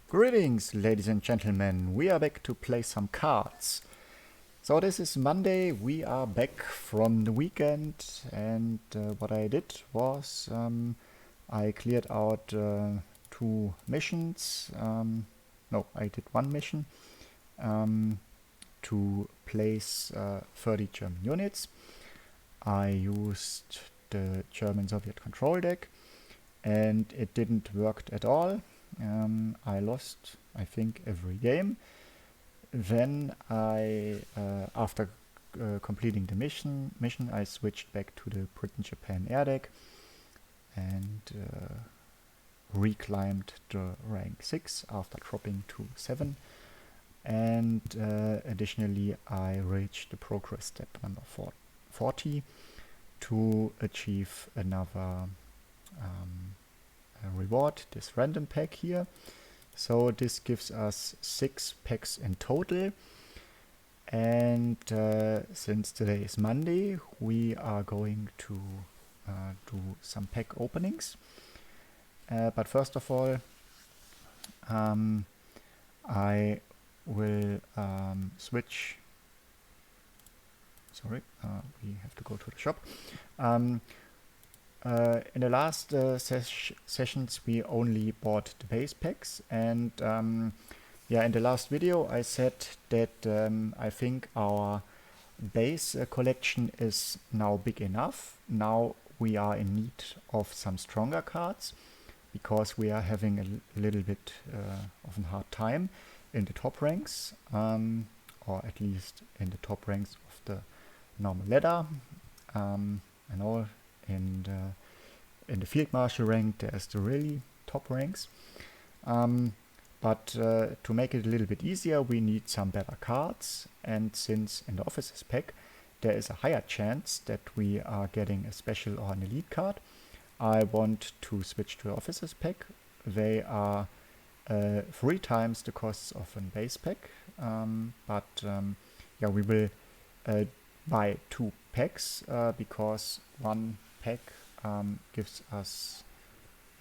Greetings, ladies and gentlemen. We are back to play some cards. So this is Monday. We are back from the weekend, and what I did was I cleared out 2 missions. No, I did 1 mission to place 30 German units. I used the German-Soviet control deck, and it didn't work at all. I lost, I think, every game. Then after completing the mission, I switched back to the Britain-Japan air deck and reclimbed the rank 6 after dropping to 7. And additionally, I reached the progress step number 40 to achieve another reward, this random pack here. So this gives us 6 packs in total, and since today is Monday, we are going to do some pack openings. But first of all, I will switch. Sorry, we have to go to the shop. In the last sessions we only bought the base packs, and yeah, in the last video I said that I think our base collection is now big enough. Now we are in need of some stronger cards because we are having a little bit of a hard time in the top ranks, or at least in the top ranks of the normal ladder. I know in the Field Marshal rank there's the really top ranks, but to make it a little bit easier we need some better cards, and since in the Officers pack there is a higher chance that we are getting a special or an elite card, I want to switch to the Officers pack. They are 3 times the costs of a base pack, but yeah, we will buy 2 packs because 1 pack gives us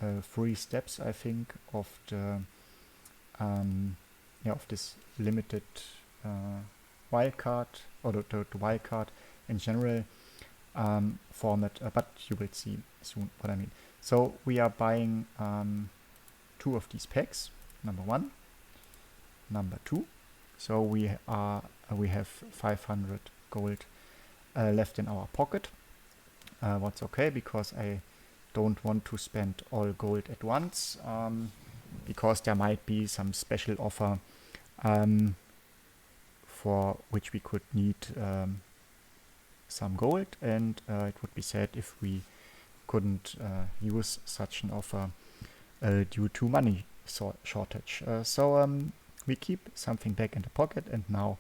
3 steps, I think, of the yeah, of this limited wildcard, or the wildcard in general format, but you will see soon what I mean. So we are buying 2 of these packs, number 1, number 2. So we have 500 gold left in our pocket. What's okay, because I don't want to spend all gold at once, because there might be some special offer for which we could need some gold, and it would be sad if we couldn't use such an offer due to money shortage. So we keep something back in the pocket, and now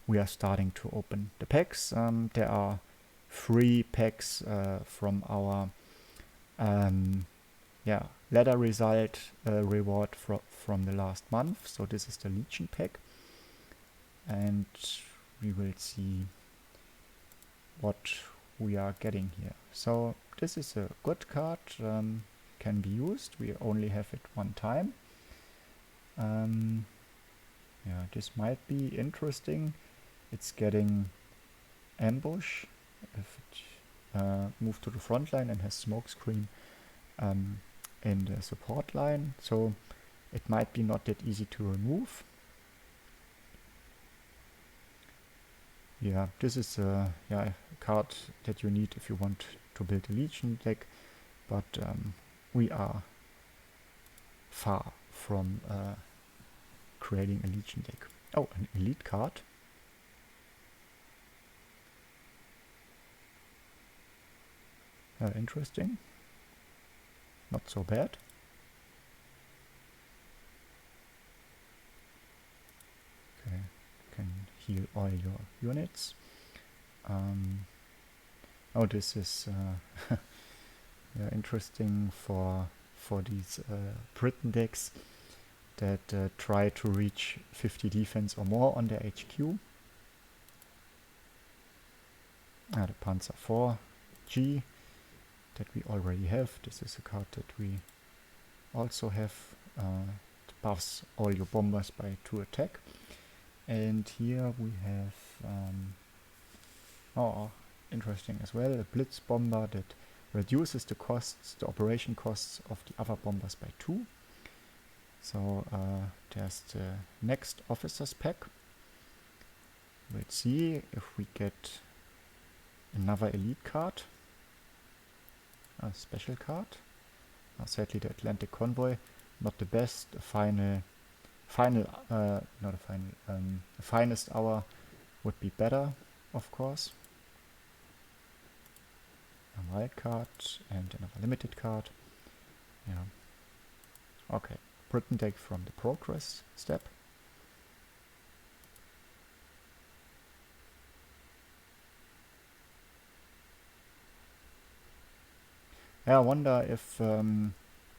we are starting to open the packs. There are 3 packs from our yeah, ladder result reward from the last month. So this is the Legion pack, and we will see what we are getting here. So this is a good card, can be used. We only have it 1 time. Yeah, this might be interesting. It's getting ambush if it moves to the front line and has smokescreen in the support line, so it might be not that easy to remove. Yeah, this is a card that you need if you want to build a Legion deck, but we are far from creating a Legion deck. Oh, an elite card. Interesting. Not so bad. Okay, you can heal all your units. Oh, this is yeah, interesting for these Britain decks that try to reach 50 defense or more on their HQ. The Panzer 4G that we already have. This is a card that we also have. The buffs all your bombers by 2 attack. And here we have interesting as well, a blitz bomber that reduces the costs, the operation costs of the other bombers by 2. So there's the next officers pack. Let's see if we get another elite card, a special card. Sadly, the Atlantic Convoy, not the best. The finest hour would be better, of course. A wild card and another limited card. Yeah. Okay. Britain deck from the progress step. Yeah, I wonder if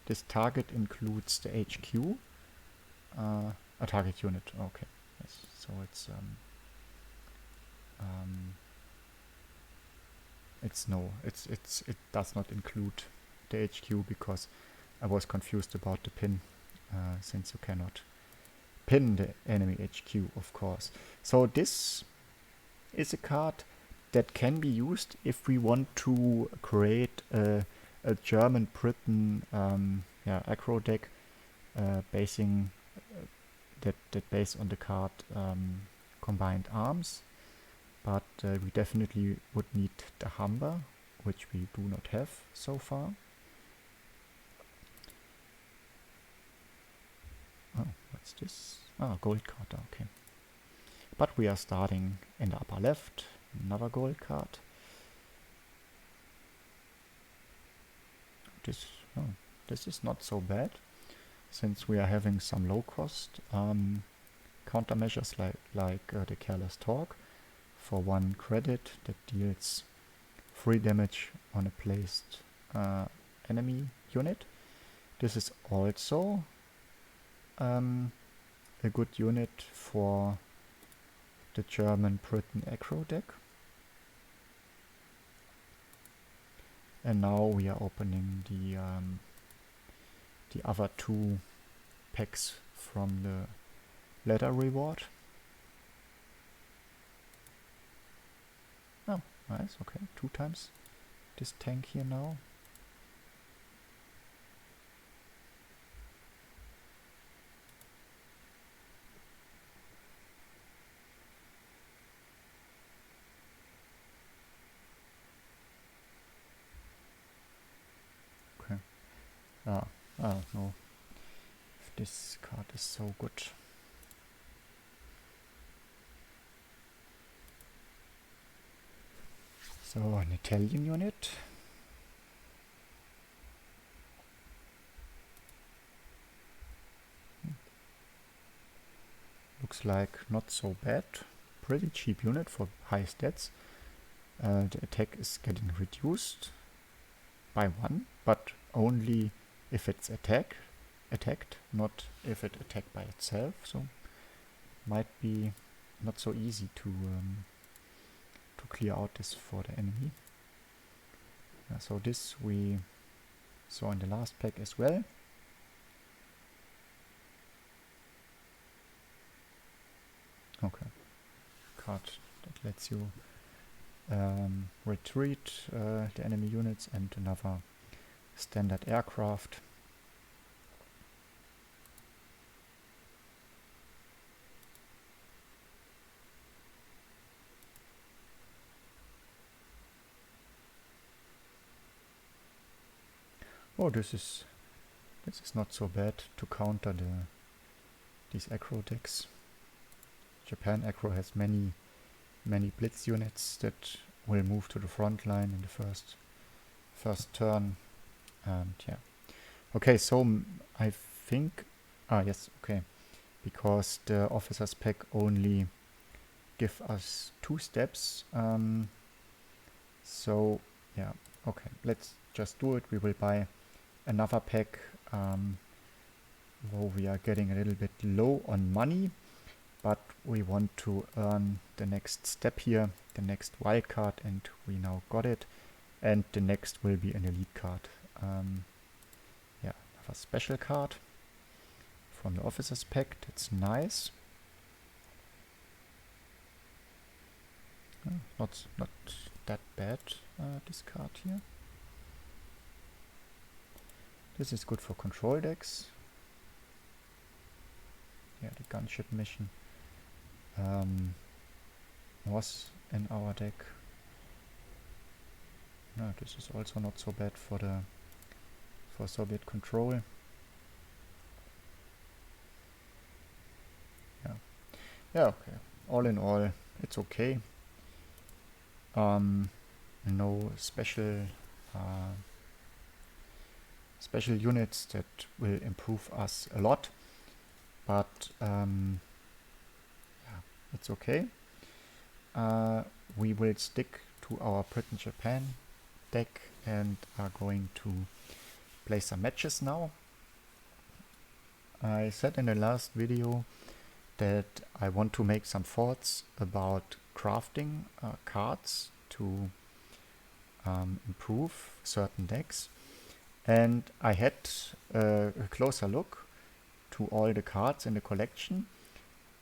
this target includes the HQ. A target unit. Okay. Yes. So it's it does not include the HQ because I was confused about the pin, since you cannot pin the enemy HQ, of course. So this is a card that can be used if we want to create a German-Britain aggro deck basing that based on the card Combined Arms. But we definitely would need the Humber, which we do not have so far. Oh, what's this? Ah, gold card, okay. But we are starting in the upper left, another gold card. This is not so bad, since we are having some low cost countermeasures like the Careless Talk for 1 credit that deals 3 damage on a placed enemy unit. This is also a good unit for the German-Britain aggro deck. And now we are opening the other 2 packs from the ladder reward. Oh, nice, okay, 2 times this tank here now. Okay. I don't know if this card is so good. So an Italian unit. Looks like not so bad. Pretty cheap unit for high stats. The attack is getting reduced by 1, but only if it's attacked, not if it attacked by itself. So might be not so easy to clear out this for the enemy. So this we saw in the last pack as well. Okay, card that lets you retreat the enemy units, and another standard aircraft. Oh, this is not so bad to counter these aggro decks. Japan aggro has many blitz units that will move to the front line in the first turn, and yeah. Okay, so I think yes, okay, because the officers pack only give us 2 steps. So yeah, okay, let's just do it. We will buy another pack where we are getting a little bit low on money, but we want to earn the next step here, the next wild card, and we now got it. And the next will be an elite card. Yeah, another special card from the Officers Pack. That's nice. Not that bad, this card here. This is good for control decks. Yeah, the gunship mission was in our deck. No, this is also not so bad for Soviet control. Yeah, okay. All in all, it's okay. No special units that will improve us a lot, but yeah, it's okay. We will stick to our Britain-Japan deck and are going to play some matches now. I said in the last video that I want to make some thoughts about crafting cards to improve certain decks, and I had a closer look to all the cards in the collection,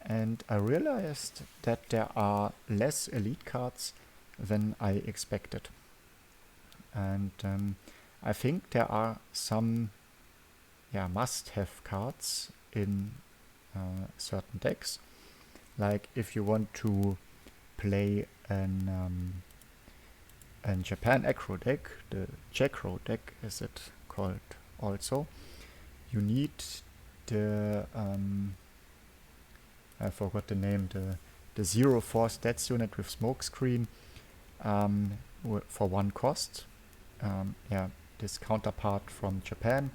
and I realized that there are less elite cards than I expected. And I think there are some must-have cards in certain decks. Like if you want to play an Japan aggro deck, the Jackro deck as it called also, you need the I forgot the name, the 0-4 stats unit with smokescreen for 1 cost. This counterpart from Japan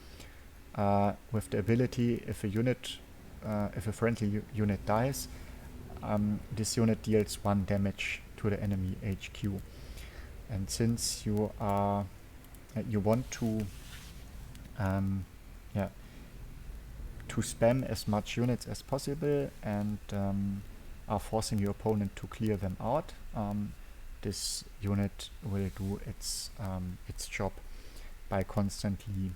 with the ability, if a friendly unit dies, this unit deals 1 damage to the enemy HQ. And since you want to to spam as much units as possible and are forcing your opponent to clear them out, this unit will do its job by constantly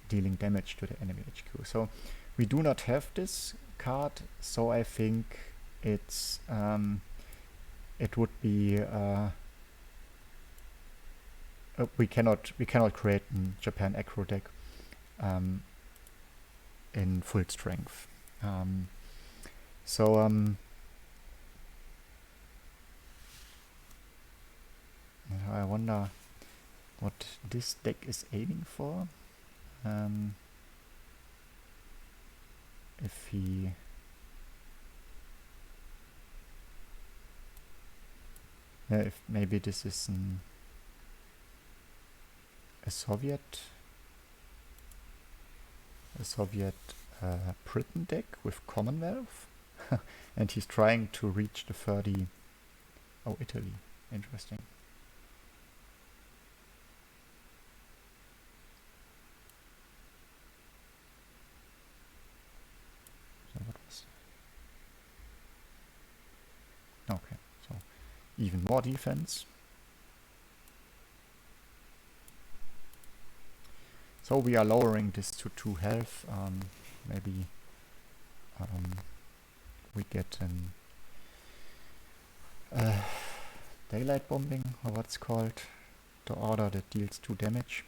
dealing damage to the enemy HQ. So we do not have this card, so I think it's it would be we cannot create a Japan aggro deck in full strength. I wonder what this deck is aiming for. If maybe this is a Soviet Britain deck with Commonwealth, and he's trying to reach the 30. Oh, Italy, interesting. So what was? Okay, so even more defense. So we are lowering this to 2 health. Maybe we get an daylight bombing, or what's called, the order that deals 2 damage.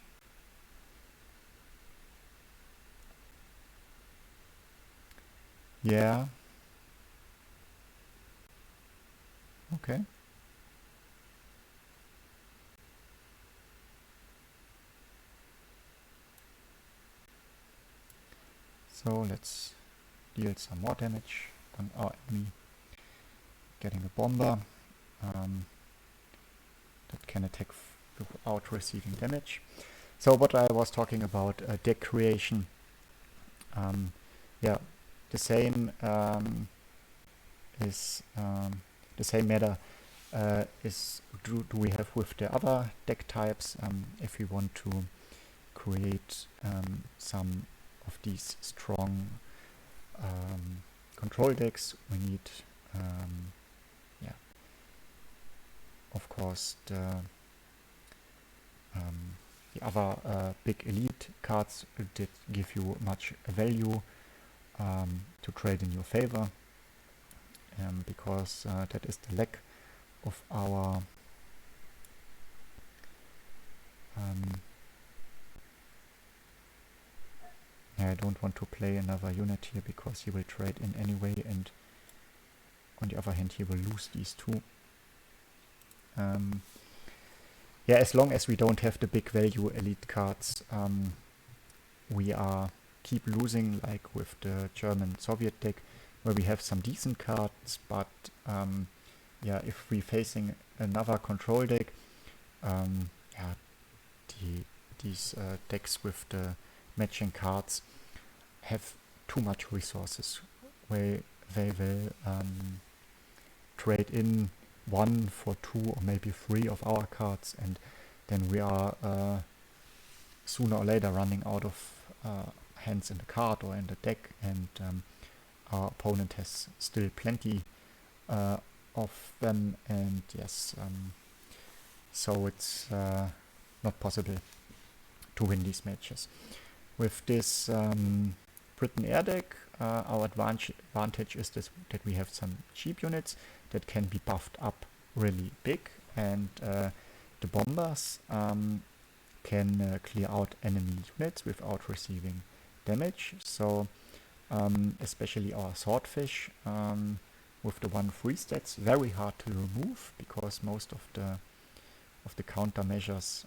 Yeah. Okay. So let's deal some more damage on our enemy. Getting a bomber that can attack without receiving damage. So what I was talking about, deck creation. The same is the same matter do we have with the other deck types. If we want to create some of these strong control decks, we need of course the the other big elite cards did give you much value to trade in your favor, because that is the lack of our I don't want to play another unit here because he will trade in anyway, and on the other hand he will lose these two. Yeah, as long as we don't have the big value elite cards, we keep losing, like with the German Soviet deck, where we have some decent cards, but yeah, if we're facing another control deck, yeah, these decks with the matching cards have too much resources, where they will trade in 1 for 2 or maybe 3 of our cards, and then we are sooner or later running out of hands in the card or in the deck, and our opponent has still plenty of them, and yes, so it's not possible to win these matches. With this Britain Air deck, our advantage is that we have some cheap units that can be buffed up really big, and the bombers can clear out enemy units without receiving damage. So especially our swordfish with the 1-3 stats, very hard to remove, because most of the countermeasures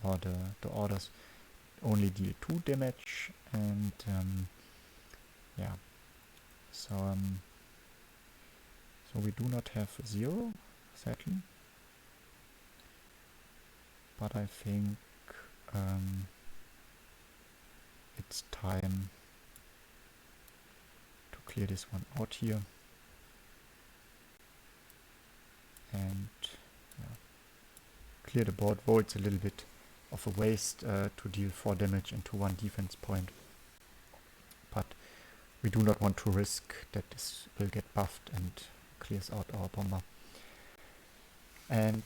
or the orders only deal 2 damage, and yeah, so we do not have 0, sadly, but I think it's time to clear this one out here, and yeah, clear the board, though it's a little bit of a waste to deal 4 damage into 1 defense point, but we do not want to risk that this will get buffed and clears out our bomber. And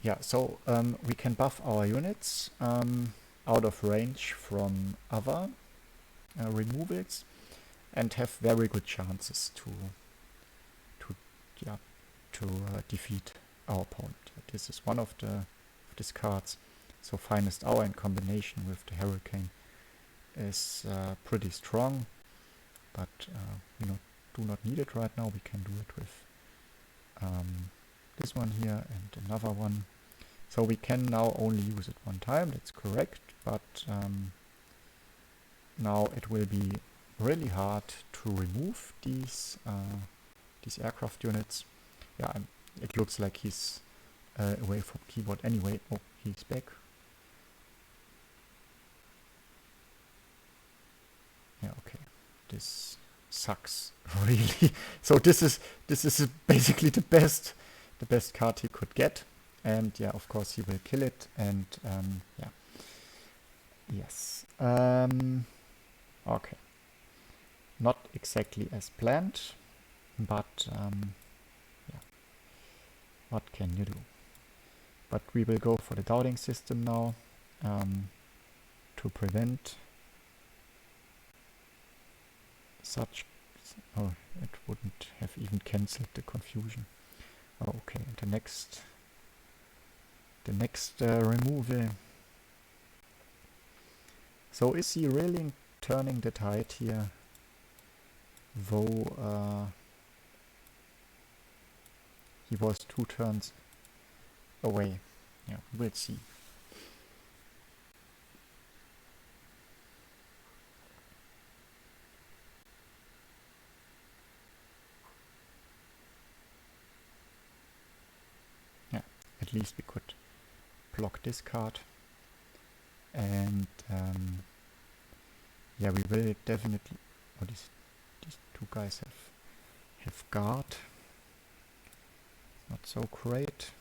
yeah, so we can buff our units out of range from other removals, and have very good chances to defeat our opponent. This is one of these cards. So Finest Hour in combination with the Hurricane is pretty strong, but we do not need it right now. We can do it with this one here and another one. So we can now only use it one time, that's correct, but now it will be really hard to remove these aircraft units. Yeah, it looks like he's away from keyboard anyway. Oh, he's back. Yeah, okay. This sucks really. So this is basically the best card he could get, and yeah, of course he will kill it, and yeah, yes, okay, not exactly as planned, but yeah, what can you do? But we will go for the doubting system now to prevent such. Oh, it wouldn't have even cancelled the confusion. Oh, okay, and the next removal. So is he really turning the tide here? Though he was 2 turns away. Yeah, we'll see. Yeah, at least we could block this card, and yeah, we will definitely. Oh, these 2 guys have guard. Not so great.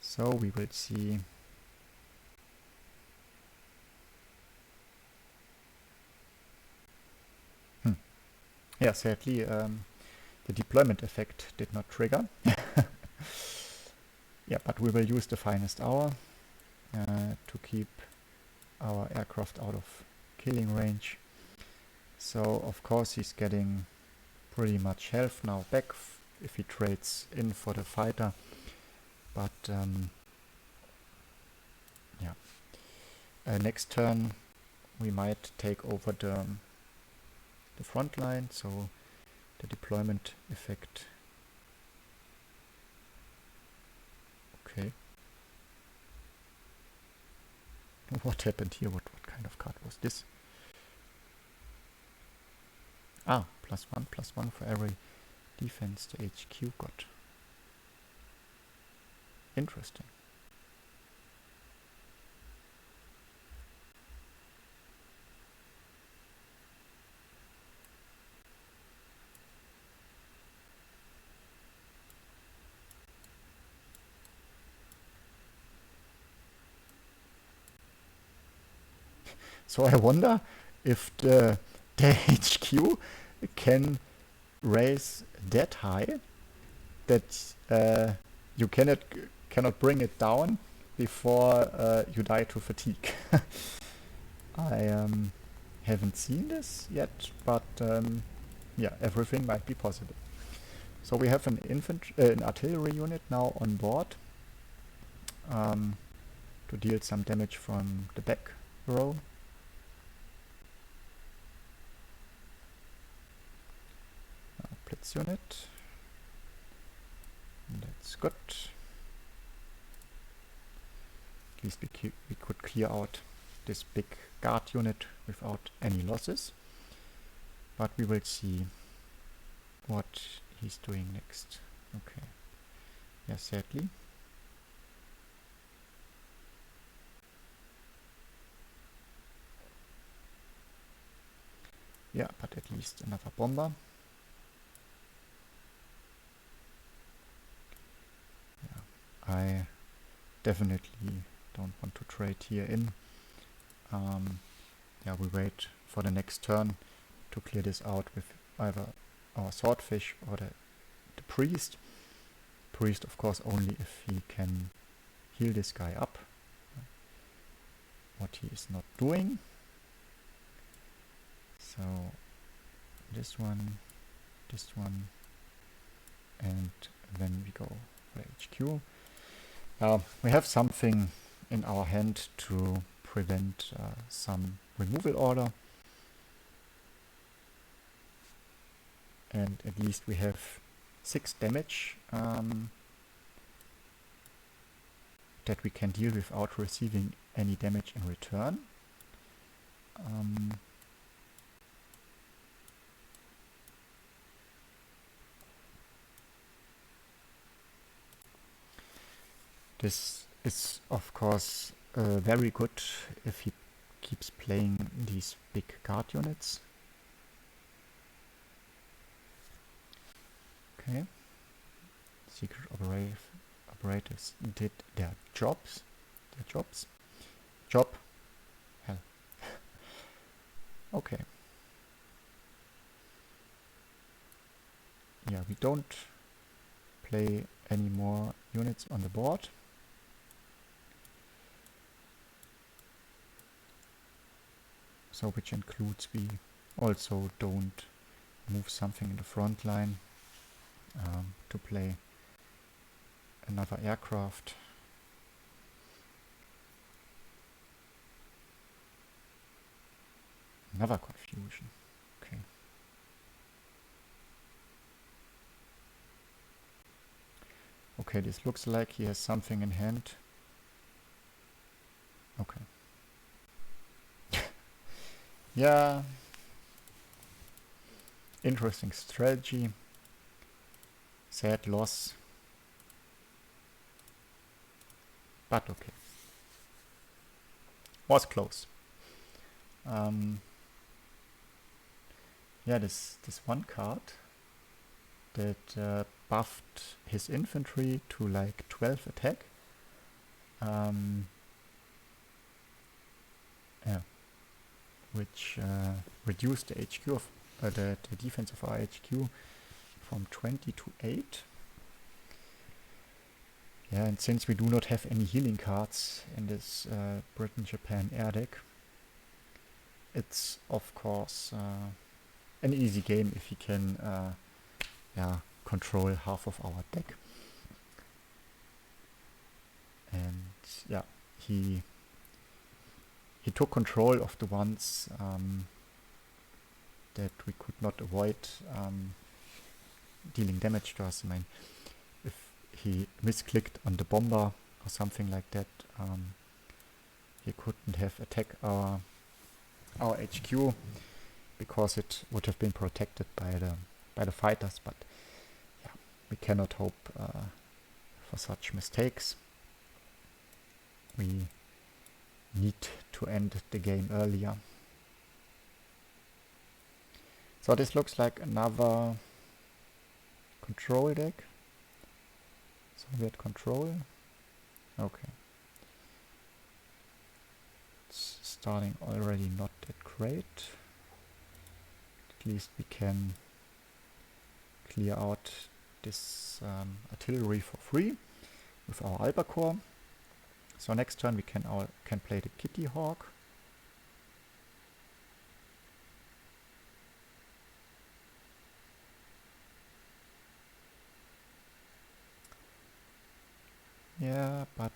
So we will see. Yeah, sadly, the deployment effect did not trigger. Yeah, but we will use the Finest Hour to keep our aircraft out of killing range. So of course he's getting pretty much health now back if he trades in for the fighter, but yeah, next turn we might take over the front line, so the deployment effect. Okay. What happened here? What kind of card was this? Ah, +1/+1 for every defense the HQ got. Interesting. So I wonder if the HQ can raise that high that you cannot bring it down before you die to fatigue. I haven't seen this yet, but yeah, everything might be possible. So we have an artillery unit now on board to deal some damage from the back row. Blitz unit. That's good. At least we could clear out this big guard unit without any losses. But we will see what he's doing next. Okay. Yeah, sadly. Yeah, but at least another bomber. I definitely don't want to trade here in. Yeah, we wait for the next turn to clear this out with either our swordfish or the priest. Priest, of course, only if he can heal this guy up. What he is not doing. So this one, and then we go for HQ. We have something in our hand to prevent some removal order, and at least we have 6 damage that we can deal without receiving any damage in return. This is of course very good if he keeps playing these big guard units. Okay. Secret operators did their jobs. Job. Hell. Okay. Yeah, we don't play any more units on the board. So which includes we also don't move something in the front line to play another aircraft. Another confusion. Okay. Okay, this looks like he has something in hand. Okay. Yeah. Interesting strategy. Sad loss. But okay. Was close. Yeah, this one card that buffed his infantry to like 12 attack. Yeah, which reduced the HQ of the defense of our HQ from 20 to 8. Yeah, and since we do not have any healing cards in this Britain-Japan air deck, it's of course an easy game if he can control half of our deck. And yeah, he took control of the ones that we could not avoid dealing damage to us. I mean, if he misclicked on the bomber or something like that, he couldn't have attacked our HQ because it would have been protected by the fighters. But yeah, we cannot hope for such mistakes. We need to end the game earlier. So this looks like another control deck. Soviet control. Okay. It's starting already not that great. At least we can clear out this artillery for free with our albacore. So next turn we can play the Kitty Hawk. Yeah, but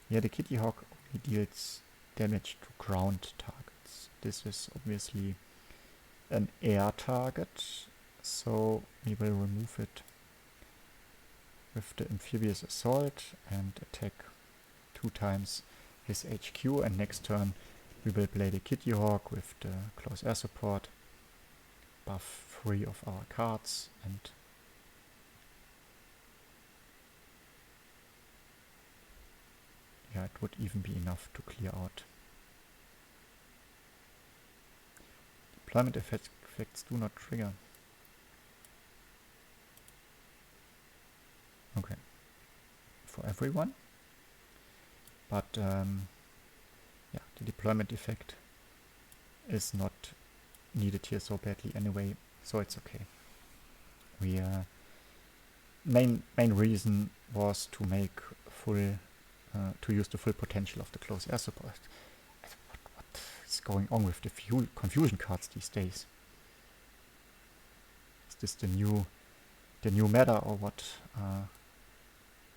the Kitty Hawk only deals damage to ground targets. This is obviously an air target, so we will remove it with the amphibious assault and attack 2 times his HQ, and next turn we will play the Kitty Hawk with the close air support, buff 3 of our cards, and yeah, it would even be enough to clear out. Deployment effects do not trigger. Okay, for everyone, but yeah, the deployment effect is not needed here so badly anyway, so it's okay. We main reason was to make full to use the full potential of the close air support. What is going on with the confusion cards these days? Is this the new meta or what?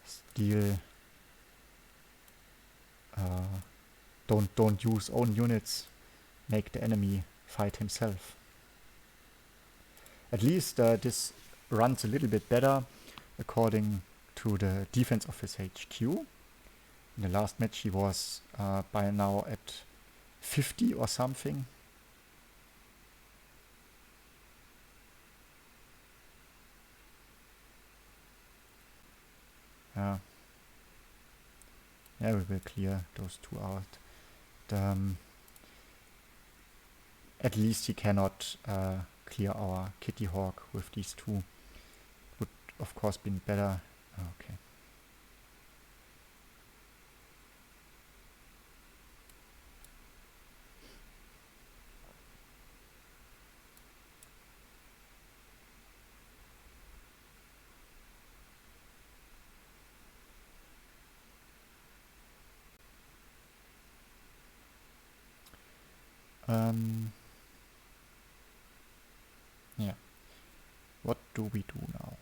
Steel. Don't use own units. Make the enemy fight himself. At least this runs a little bit better according to the defense of his HQ. In the last match he was by now at 50 or something. Yeah, we will clear those 2 out. At least he cannot clear our Kitty Hawk with these 2. Would of course been better. Okay. Yeah. What do we do now?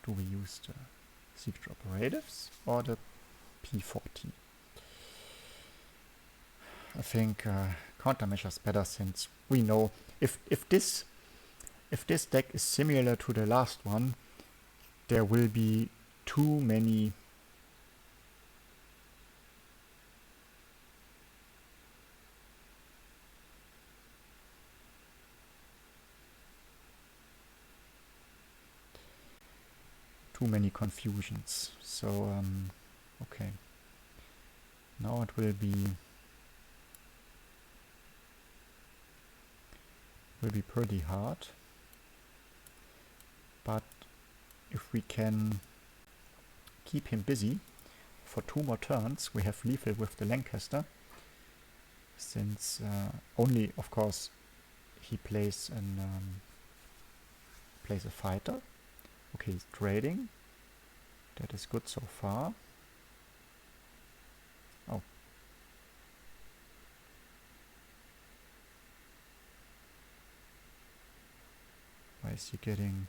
Do we use the secret operatives or the P40? I think countermeasures better, since we know if this deck is similar to the last one, there will be too many confusions. So okay, now it will be pretty hard, but if we can keep him busy for 2 more turns, we have lethal with the Lancaster, since only of course he plays a fighter. Okay, he's trading. That is good so far. Oh. Why is he getting...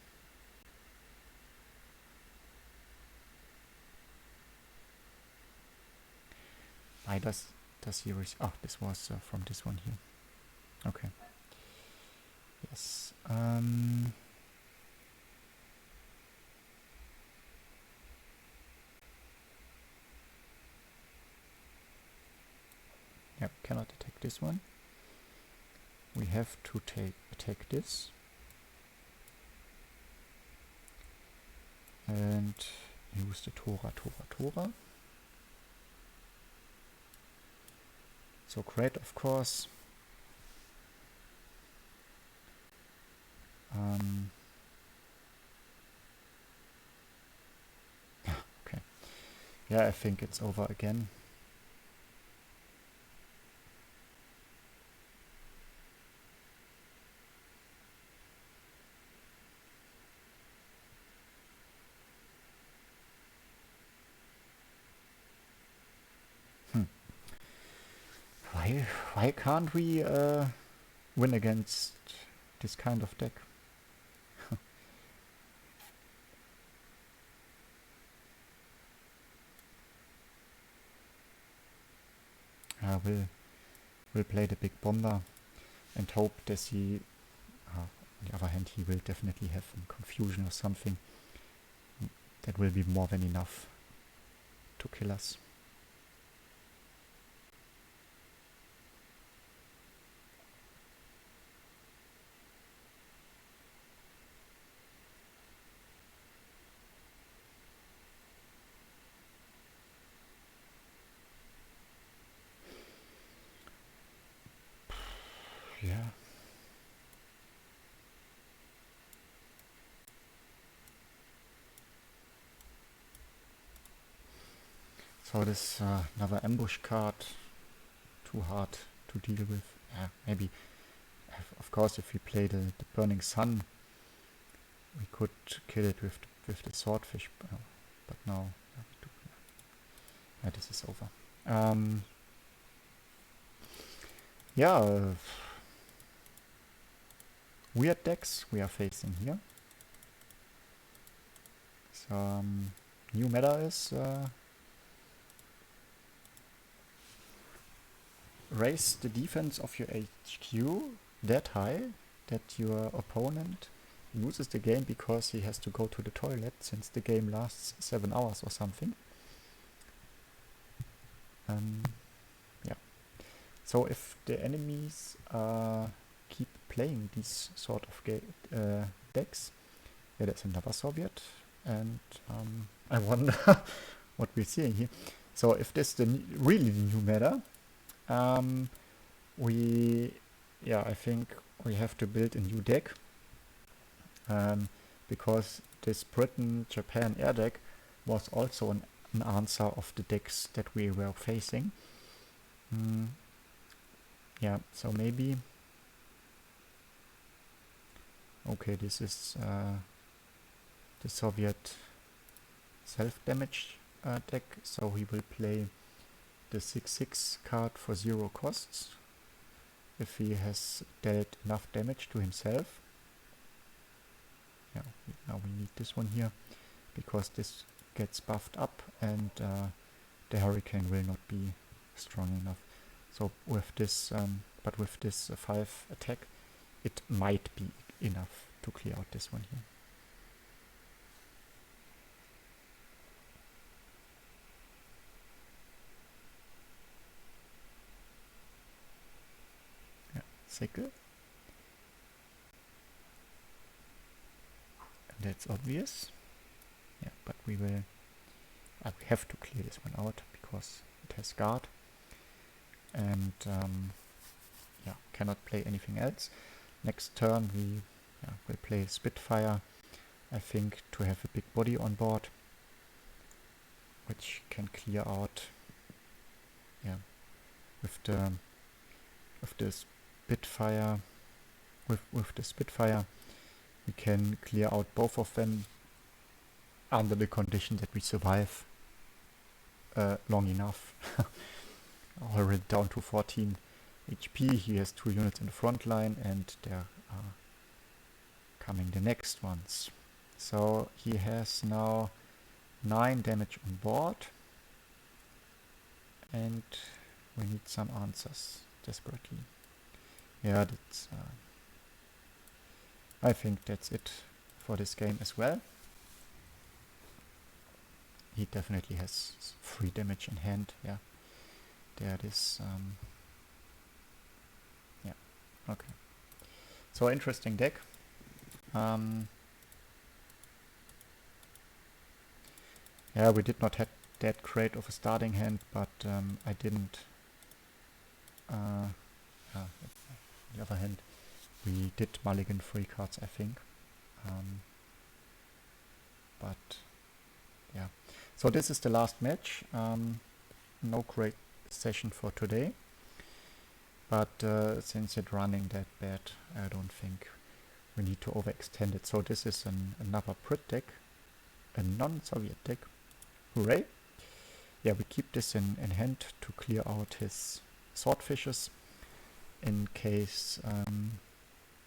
Why does he receive... Oh, this was from this one here. Okay. Yes. Yep, cannot attack this one. We have to attack this. And use the Tora. So great, of course. Okay. Yeah, I think it's over again. Why can't we win against this kind of deck? We'll play the big bomber and hope that he... on the other hand, he will definitely have confusion or something. That will be more than enough to kill us. Yeah. So this another ambush card, too hard to deal with. Yeah, maybe, of course, if we play the Burning Sun, we could kill it with the swordfish, but no. Yeah, this is over. Yeah, weird decks we are facing here. So new meta is raise the defense of your HQ that high that your opponent loses the game because he has to go to the toilet, since the game lasts 7 hours or something. Yeah. So if the enemies keep playing these sort of decks, yeah, there's another Soviet, and I wonder what we're seeing here. So if this is really the new meta, I think we have to build a new deck, because this Britain-Japan air deck was also an answer of the decks that we were facing. Yeah, so maybe... Okay, this is the Soviet self-damage deck, so he will play the 6/6 card for 0 costs if he has dealt enough damage to himself. Yeah, now we need this one here, because this gets buffed up and the Hurricane will not be strong enough. So with this, but with this 5 attack, it might be enough to clear out this one here. Yeah, sickle. And that's obvious. Yeah, but we will... we have to clear this one out because it has guard. And yeah, cannot play anything else. Next turn we will play Spitfire, I think, to have a big body on board, which can clear out, yeah, with the Spitfire, with the Spitfire we can clear out both of them under the condition that we survive long enough. Already down to 14 HP. He has 2 units in the front line, and there are coming the next ones. So he has now 9 damage on board, and we need some answers desperately. Yeah, that's I think that's it for this game as well. He definitely has 3 damage in hand. Yeah, there it is. Yeah, okay. So interesting deck. Yeah, we did not have that great of a starting hand, but I didn't. On the other hand, we did mulligan 3 cards, I think. But yeah, so this is the last match. No great session for today, but since it's running that bad, I don't think we need to overextend it. So this is another Brit deck, a non-Soviet deck. Hooray! Yeah, we keep this in hand to clear out his swordfishes in case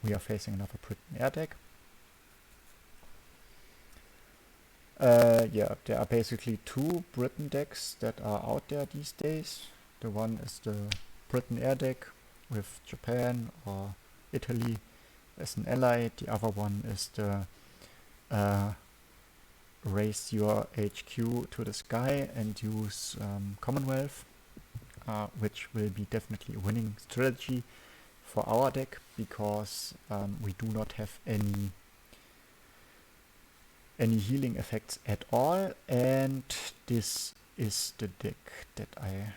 we are facing another Britain air deck. Yeah, there are basically 2 Britain decks that are out there these days. The one is the Britain air deck with Japan or Italy as an ally. The other one is the raise your HQ to the sky and use Commonwealth, which will be definitely a winning strategy for our deck, because we do not have any healing effects at all, and this is the deck that I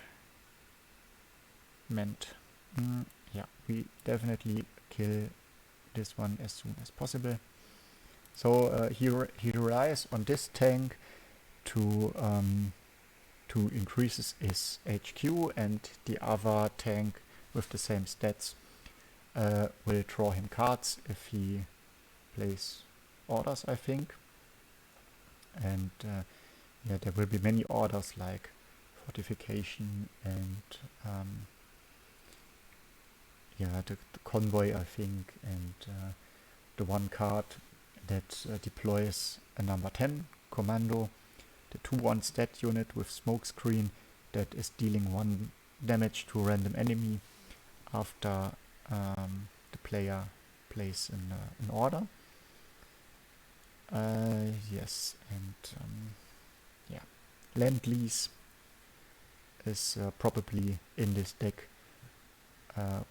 meant. Yeah, we definitely kill this one as soon as possible. So he relies on this tank to increase his HQ, and the other tank with the same stats will draw him cards if he plays orders, I think. And yeah, there will be many orders like fortification and yeah, the convoy, I think, and the one card that deploys a number 10 commando, the 2/1 stat unit with smokescreen that is dealing 1 damage to a random enemy after the player plays an order. Yes, and yeah, Lend-Lease is probably in this deck,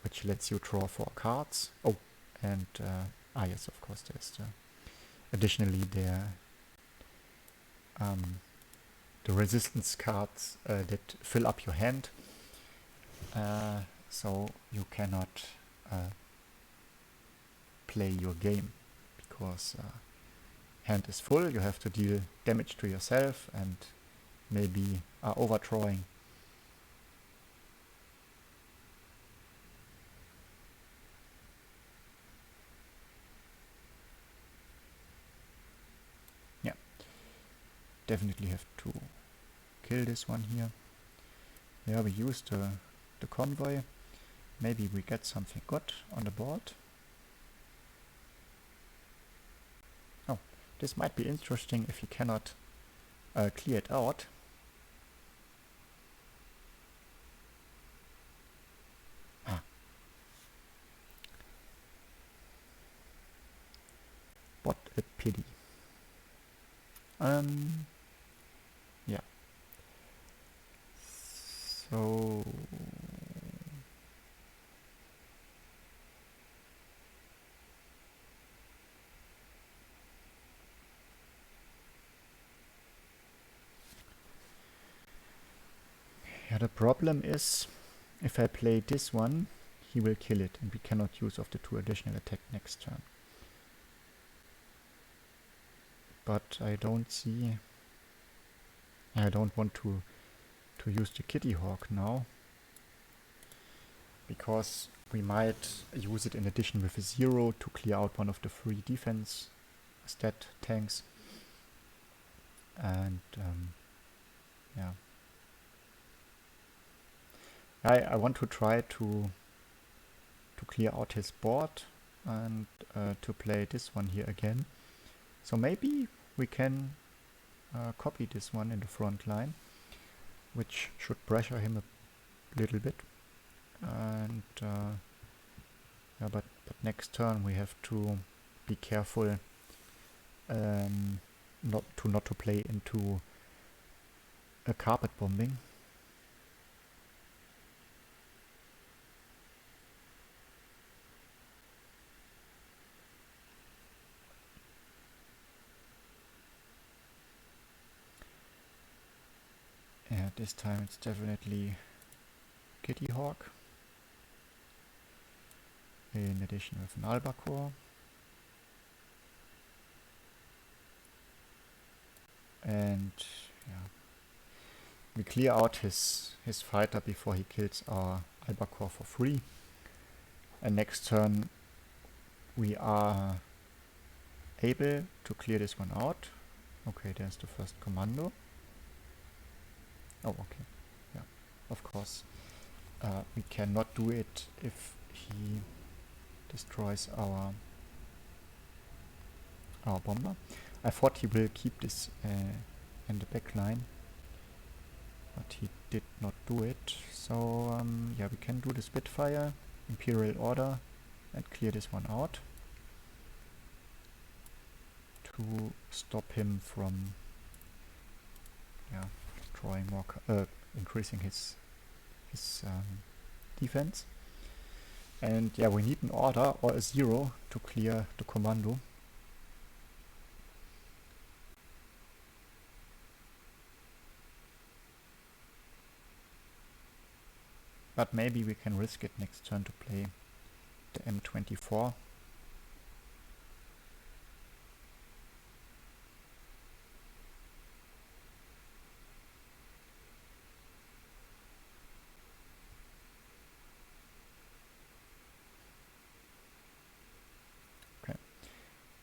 which lets you draw 4 cards. Oh, and yes, of course, there's additionally the resistance cards that fill up your hand, so you cannot play your game because hand is full. You have to deal damage to yourself and maybe are overdrawing. Yeah, definitely have to kill this one here. Yeah, we used the convoy. Maybe we get something good on the board. Oh, this might be interesting if you cannot clear it out. What a pity. Yeah. So yeah, the problem is if I play this one, he will kill it, and we cannot use of the 2 additional attack next turn. But I don't see. I don't want to use the Kitty Hawk now, because we might use it in addition with a 0 to clear out one of the 3 defense stat tanks. And yeah, I want to try to clear out his board and to play this one here again. So maybe we can copy this one in the front line, which should pressure him a little bit. And yeah, but next turn we have to be careful not to play into a carpet bombing. Yeah, this time it's definitely Kitty Hawk, in addition with an albacore. And yeah, we clear out his fighter before he kills our albacore for free. And next turn we are able to clear this one out. Okay, there's the first commando. Oh, okay. Yeah, of course. We cannot do it if he destroys our bomber. I thought he will keep this in the back line, but he did not do it. So yeah, we can do the Spitfire, Imperial Order, and clear this one out to stop him from drawing more, increasing his defense. And yeah, we need an order or a 0 to clear the commando. But maybe we can risk it next turn to play the M24. Okay,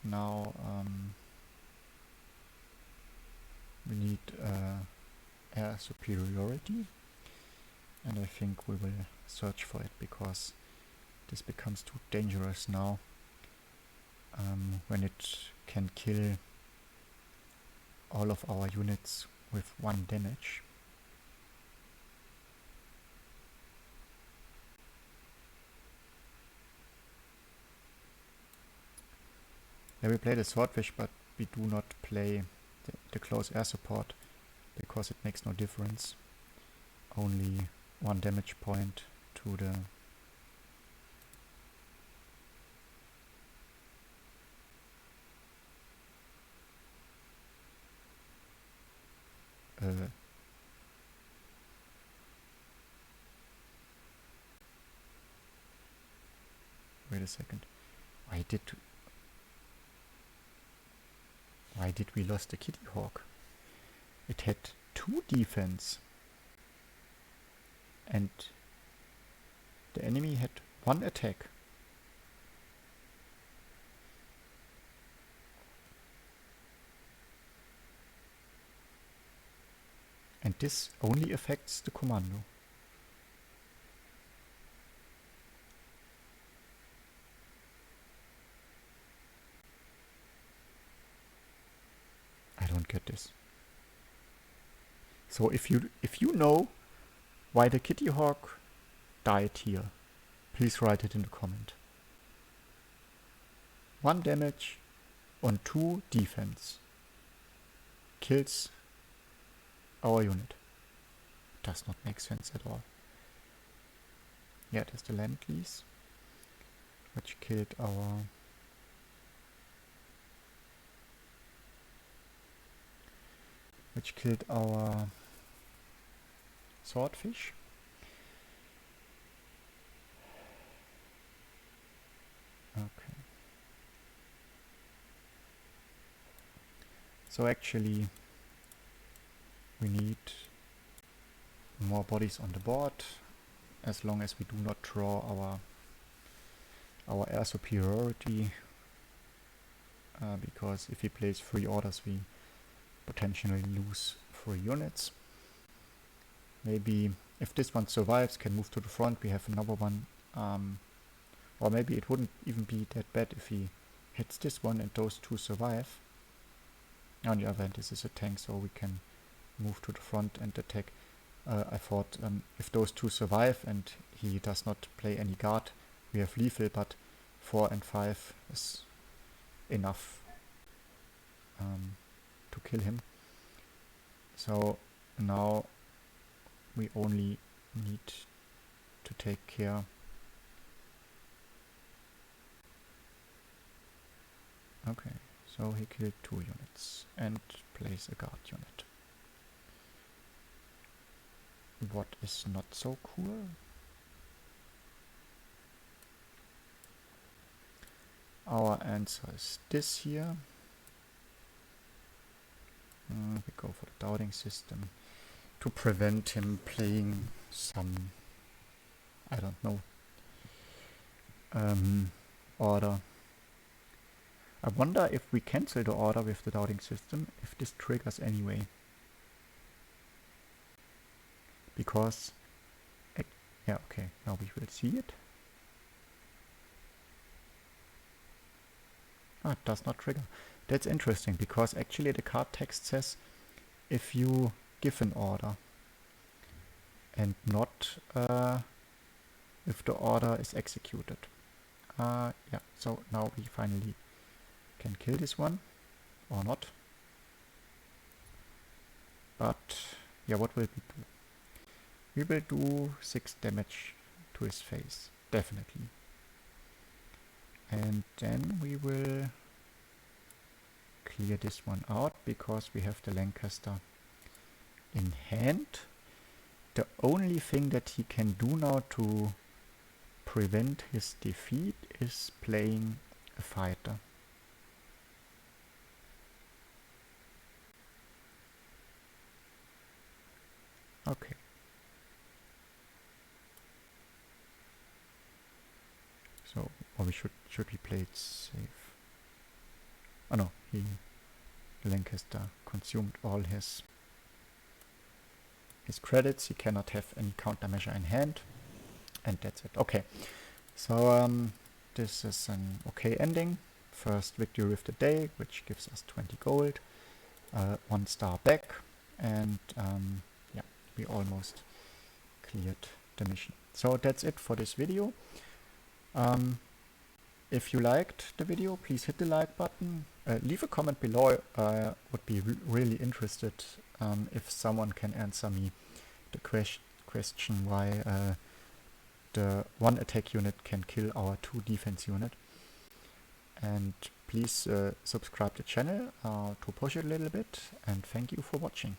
now we need air superiority, and I think we will search for it because this becomes too dangerous now when it can kill all of our units with 1 damage. Yeah, we play the Swordfish, but we do not play the close air support because it makes no difference. Only 1 damage point to the wait a second. Why did we lose the Kitty Hawk? It had 2 defense. And the enemy had 1 attack. And this only affects the commando. I don't get this. So if you know why the Kitty Hawk died here, please write it in the comment. 1 damage on 2 defense kills our unit. Does not make sense at all. Yeah, there's the land lease, which killed our Swordfish. Okay. So actually we need more bodies on the board, as long as we do not draw our air superiority, because if he plays 3 orders we potentially lose 3 units. Maybe if this one survives, can move to the front, we have another one. Or maybe it wouldn't even be that bad if he hits this one and those 2 survive. On the other hand, this is a tank, so we can move to the front and attack. I thought if those 2 survive and he does not play any guard, we have lethal, but 4 and 5 is enough to kill him. So now we only need to take care okay, so he killed 2 units and plays a guard unit. What is not so cool? Our answer is this here. We go for the doubting system to prevent him playing some, I don't know, order. I wonder if we cancel the order with the doubting system, if this triggers anyway. Because, yeah, okay, now we will see it. Ah, it does not trigger. That's interesting, because actually the card text says if you give an order and not if the order is executed. Yeah, so now we finally can kill this one, or not. But, yeah, what will we do? We will do 6 damage to his face, definitely. And then we will clear this one out, because we have the Lancaster in hand. The only thing that he can do now to prevent his defeat is playing a fighter. Okay. So, or we should we play it safe? Oh no, Lancaster consumed all his credits. He cannot have any countermeasure in hand, and that's it. Okay, so this is an okay ending. First victory of the day, which gives us 20 gold, 1 star back, and yeah, we almost cleared the mission. So that's it for this video. If you liked the video, please hit the like button. Leave a comment below. Would be really interested if someone can answer me the question why the 1 attack unit can kill our 2 defense unit. And please subscribe the channel to push it a little bit, and thank you for watching.